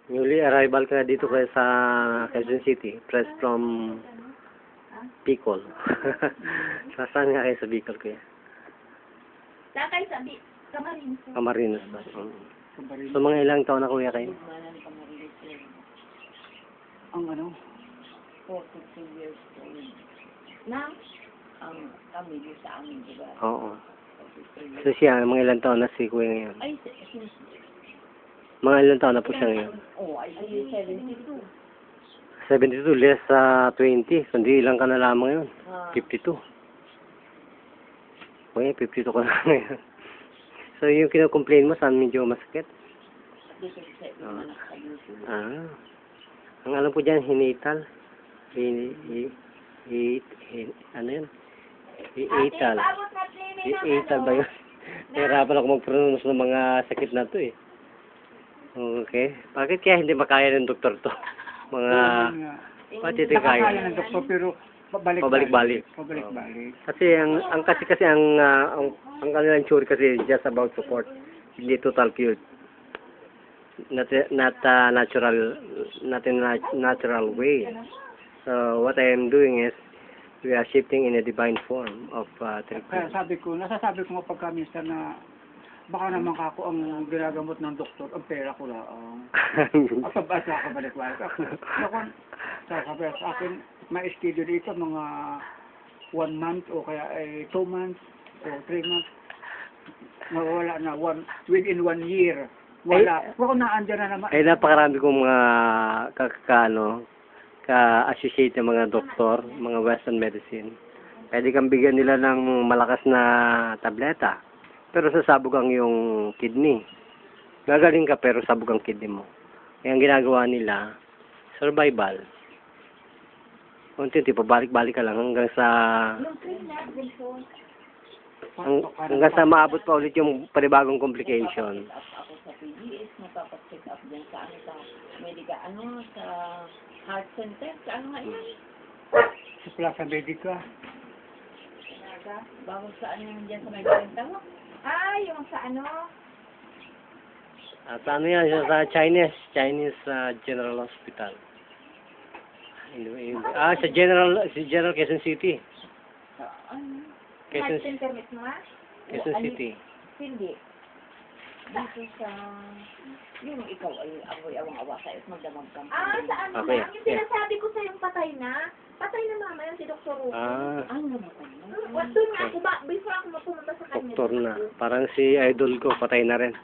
Newly arrival ka dito kaya sa Quezon City. Fresh from Bicol. Saan nga kayo sa Bicol kuya? Lakay sabi, Camarines. Camarines ba? So mga ilang taon na kuya kayo? Ang ano? 42 years old. Na? Ang kami doon sa amin, diba? Oo. So siya, mga ilang taon na si kuya ngayon? Ay, Mga ilang taon na po siya ngayon? ay 72. 72 less sa 20. Kundi ilang ka na lamang yun? 52. Kuya, 52 ka na ngayon. So yung kino-complain mo, saan medyo masakit? Ang alam ko dyan, hinital. Ano yun? Hiital. Hiital ba yun? Nahirapan ako mag-pronounce ng mga sakit na to eh. Okay. Bakit kaya hindi makaya ng doktor to? Mga... Pati ito kaya. Nakakaya ng doktor pero Pabalik-balik. Pabalik-balik. Kasi ang kanilang theory kasi just about support, hindi total cure. Not natural way. So what I am doing is we are shifting in a divine form of Kaya treatment. nasasabi ko nga pagka minsan na baka naman ako ang ginagamot ng doktor, ang pera ko lang. At pabasa ka balik-balik. Sasabi sa akin, may schedule dito mga 1 month o kaya 2 months o 3 months. Nawala na within 1 year. Wala. Kung naandyan na naman. Ay napakarami kong mga ka-associate ng mga doktor, mga western medicine. Pwede kang bigyan nila ng malakas na tableta. Pero sasabog ang yung kidney. Gagaling ka pero sabog ang kidney mo. Kaya ang ginagawa nila, survival. Unti-unti, pabalik-balik ka lang hanggang sa maabot pa ulit yung panibagong complication. Ako sa PGS, napapacheck up dyan sa sa heart center, sa ano nga yan? Sa Plaza Medica. Bawang saan yung dyan sa may Bintang? Yung sa ano? At ano yan, sa Chinese General Hospital. Sa General Quezon City. Heart center mismo ha? Quezon City. Hindi. Dito sa... Yung ikaw ay awang-awa sa'yo at magdamag ka. Sa ano Okay. lang? Yung sinasabi ko sa yung patay na. Patay na mama yun si Dr. Rupo. Namatay na. Doon nga ako before ako mapumunta sa kanya. Doktor na. Parang si idol ko, patay na rin.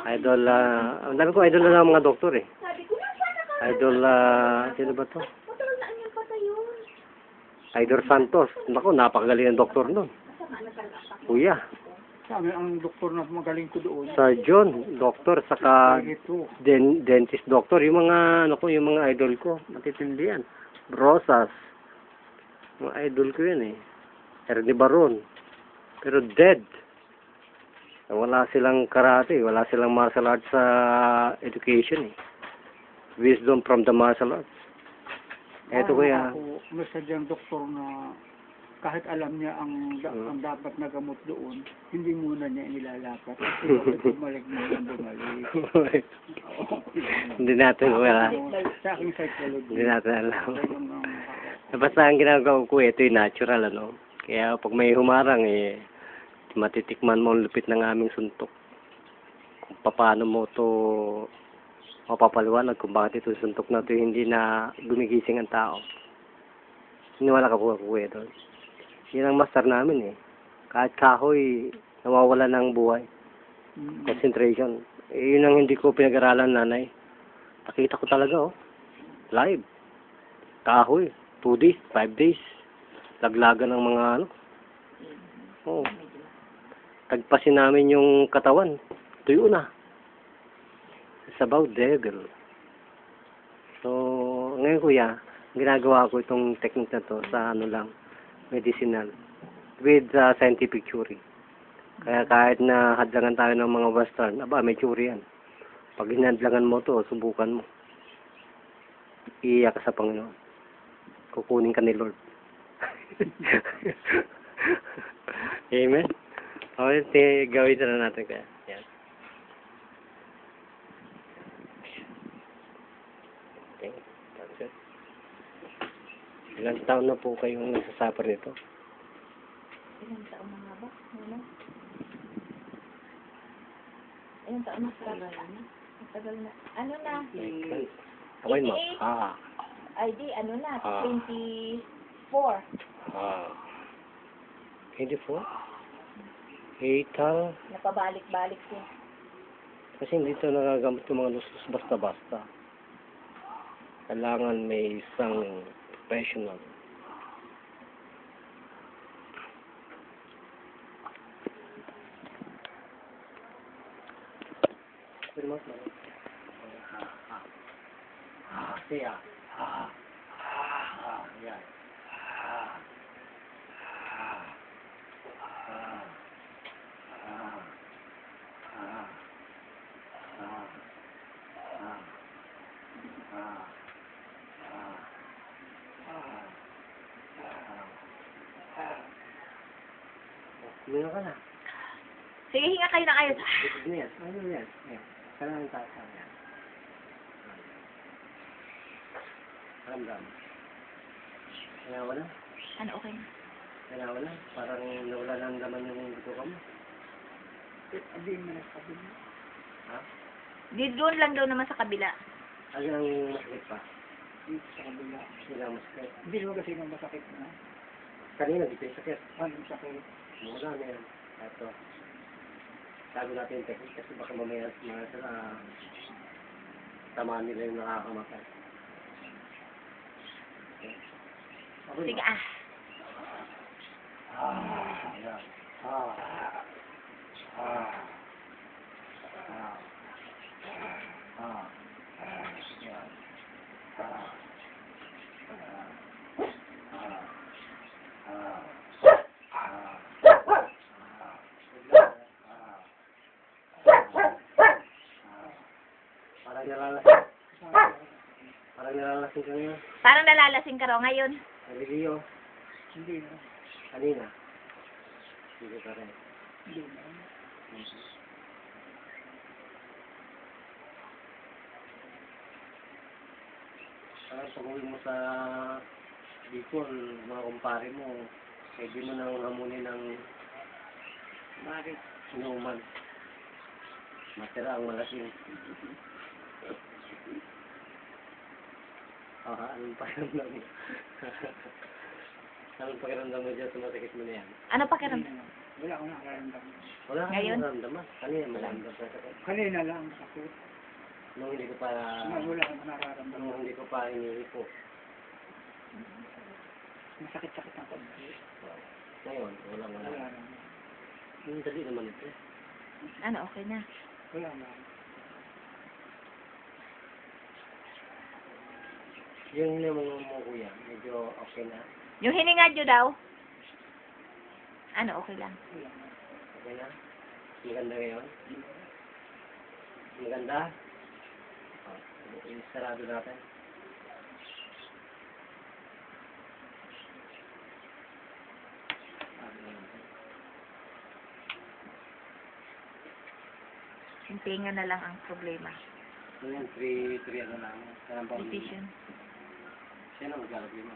Idol, ang dami ko idol na lang mga doktor eh. Sabi ko, nasaan ka? Idol, sino ba to? Matagal saan yung patay yun? Idol Santos. Naku, napakagaling ang doktor nun. Kuya. Sabi ang doktor na magaling ko doon. Surgeon, doktor, saka Ito. dentist doctor. Yung mga, yung mga idol ko, matitindi yan. Rosas. Mga idol ko yun eh. Ernie Baron. Pero dead. Wala silang karate, wala silang martial arts sa education eh. Wisdom from the martial arts. Eto kuya. May sadyang doktor na kahit alam niya ang dapat na gamot doon, hindi muna niya inilalapat. Bumalik. Hindi natin wala. Sa aking psychology. Hindi natin alam. Basta ang ginagawa ko, ito yung natural, ano. Kaya pag may humarang, matitikman mo ang lupit ng aming suntok. Kung paano mo to mapapaliwanag kung bakit ito suntok na ito hindi na gumigising ang tao. Hiniwala ka po kuya doon. Yan ang master namin eh. Kahit kahoy, nawawala ng buhay. Concentration. Yun ang hindi ko pinag-aralan nanay. Nakita ko talaga live. Kahoy. 2 days, 5 days. Laglagan ng mga tagpasin namin yung katawan. Tuyo na. It's about devil. So, ngayon kuya, ginagawa ko itong technique na to sa medicinal with scientific theory. Kaya kahit na hadlangan tayo ng mga western, may theory yan. Pag hinadlangan mo to, subukan mo. Iiyak ka sa Panginoon. Kukunin ka ni Lord. Amen? Okay, gawin na natin kaya. Yan. Okay. That's it. Ilang taon na po kayong nagsasuffer nito? Ilang taon na nga ba? Ano? Ilang taon na sa matagal na. Ano na? Okay, ma. 88. Ay, di, ano na? Ah. 24. 24? Fatal? Napabalik-balik siya. Kasi hindi ito nagagamit yung mga lusus basta-basta. Kailangan may isang professional. Siya. Yan. Kumain ka na. Sige, hinga kayo ng ayos. Ano yan? Ano yan? Ayan. Kailangan tayo yan. Ramdam. Kailangan na? Ano, okay na? Kailangan na? Parang nawala ng laman yung dito ka mo. Sabihin mo na sabihin mo. Ha? Di doon lang daw naman sa kabila. Ano ang masakit pa? Dito sa kabila. Sila ang masakit. Hindi naman kasi nang masakit na. Kanina, di kayo sakit. Anong sakit? Mula na yan. Ito. Sabi natin yung technique kasi baka mamaya mga sila tamaan nila yung nakakamatay. Okay. Ako Sige, na. Ayan. Parang nalalasing. Parang nalalasing ka ngayon. Parang nalalasing ka raw ngayon. Naliliyo. Hindi na. Kanina. Hindi pa rin. Hindi na. Parang pag-uwi mo sa Bicol, mga kumpare mo, pwede mo nang hamunin ng Bakit? inuman. Matira ang malasing. Anong pakiramdam mo? Anong pakiramdam mo dyan sa masakit mo na yan? Ano pakiramdam? Wala akong nakaramdam. Wala kang Ngayon? nararamdaman. Kanina malamdam sa sakit. Kanina lang sakit. Nung hindi ko pa... Wala akong nararamdam. Nung hindi ko pa inihipo. Masakit-sakit ang konti. Ngayon, wala. Wala lang. Yung dali naman ito. Ano, okay na. Wala lang. Yung mga mo kuya, medyo okay na. Yung hininga nyo daw? Ano, okay lang. Wala lang. Okay na? Maganda ngayon? Maganda? Sarado natin. Yung tinga na lang ang problema. Ano yan? 3 ano lang. Parang pang... Decision. Siya na maglalagay mo.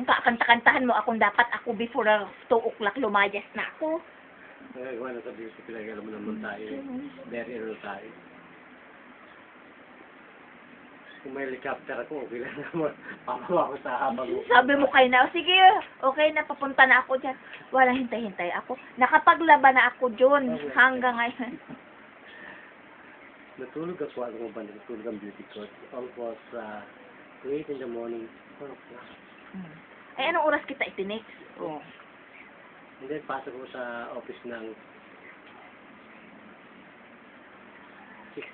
Kakanta-kantahan mo akong dapat ako before 2 o'clock lumayas na ako. Nagagawa na sa beauty, pinagawa mo naman tayo. Very early tayo. Kung may helicopter ako, okay lang naman. Pamawa ko sa habang... Sabi mo kayo na, sige, okay na, papunta na ako dyan. Walang hintay-hintay ako. Nakapaglaban na ako dyan hanggang ngayon. Natulog ako, ano mo ba? Natulog ang beauty court. Almost 8 in the morning. 4 o'clock. Ay, anong oras kita itinex? Oh. And then, pasok ko sa office ng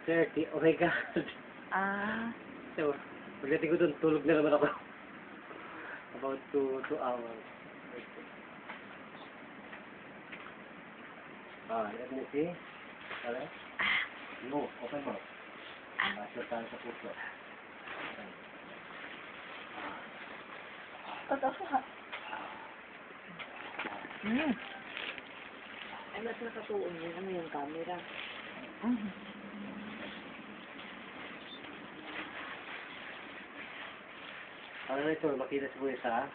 6:30. Oh my God! Ah. So, pagdating ko doon, tulog na naman ako. About 2 hours. Let me see. Alright? No, open mo. Sure tayo sa puso. Okay. Totoo. Ay, mas nakatuon yun. Ano yung camera? Para na ito, makita si Kuya sa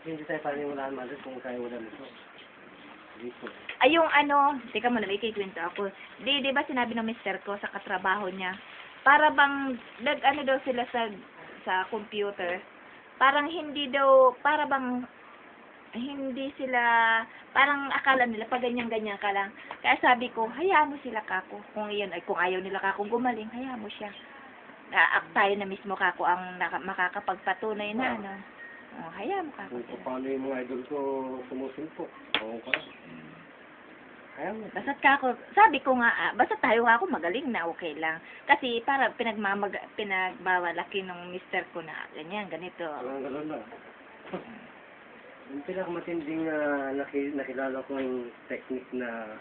hindi tayo paniwalaan man kung tayo wala nito. Dito. Ay, yung ano, teka muna, may kikwento ako. Di ba sinabi ng mister ko sa katrabaho niya, para bang, ano daw sila sa computer, parang hindi daw, para bang, hindi sila, parang akala nila, pag ganyan-ganyan ka lang. Kaya sabi ko, hayaan mo sila kako. Kung iyon, ay kung ayaw nila kako gumaling, hayaan mo siya. Tayo na mismo kako ang makakapagpatunay na, ano. Oh, hayaan mo kako. Kung paano yung mga idol ko sumusulpok. Oo ka. Kaya mo. Basta't kako, sabi ko nga, basta tayo ako magaling na, okay lang. Kasi para pinagbawalaki ng mister ko na ganyan, ganito. Walang gano'n na. Yung pinakamatinding nakilala ko yung technique na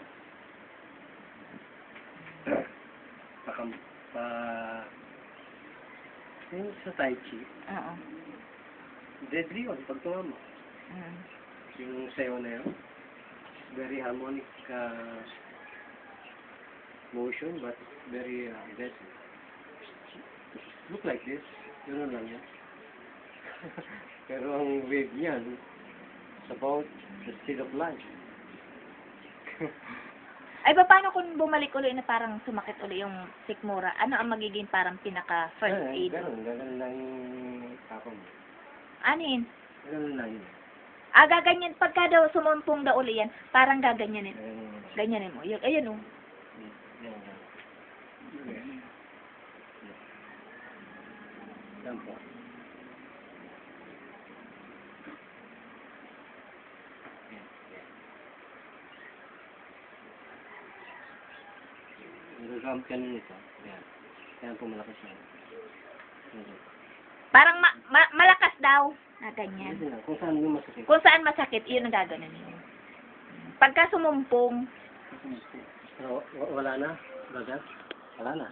yung sa Tai Chi. Oo. Deadly yun, pag tumama. Mm. Yung sayo na yun. Very harmonic motion, but very deadly. Look like this. Yun lang yan. Pero ang wave niyan, it's about the speed of light. Ay, paano kung bumalik uli na parang sumakit uli yung sikmura? Ano ang magiging parang pinaka first aid? Ganun lang yung kako mo. Anin? Ganun lang yun. Gaganyan. Pagka daw sumumpong daw uli yan, parang gaganyanin. Ganyanin mo. Yun, ayun o. Yan po. Nagagamit ka nito. Yan. Yan po malakas siya. Parang malakas daw. Na ganyan. Yan lang. Kung saan yung masakit. Kung saan masakit, yun ang gaganin. Pagka sumumpong, Pero wala na? Bagat? Wala na.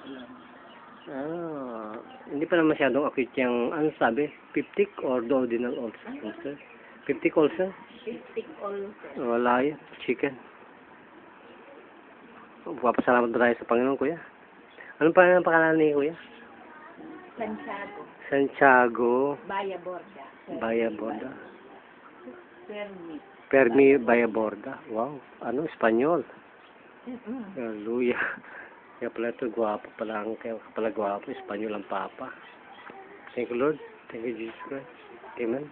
Hindi pa naman masyadong acute yung, ano sabi? Peptic or duodenal ulcer? Peptic ulcer? Stick all. Wala yan. Chicken. Papasalamat na tayo sa Panginoon, Kuya. Ano pa ang pangalan ni Kuya? Santiago. Santiago Bayaborda. Bayaborda. Permit. Permi Bayaborda. Wow. Ano? Espanyol. Hallelujah. Kaya pala ito, gwapo pala ang kaya pala gwapo. Espanyol ang Papa. Thank you, Lord. Thank you, Jesus Christ. Amen.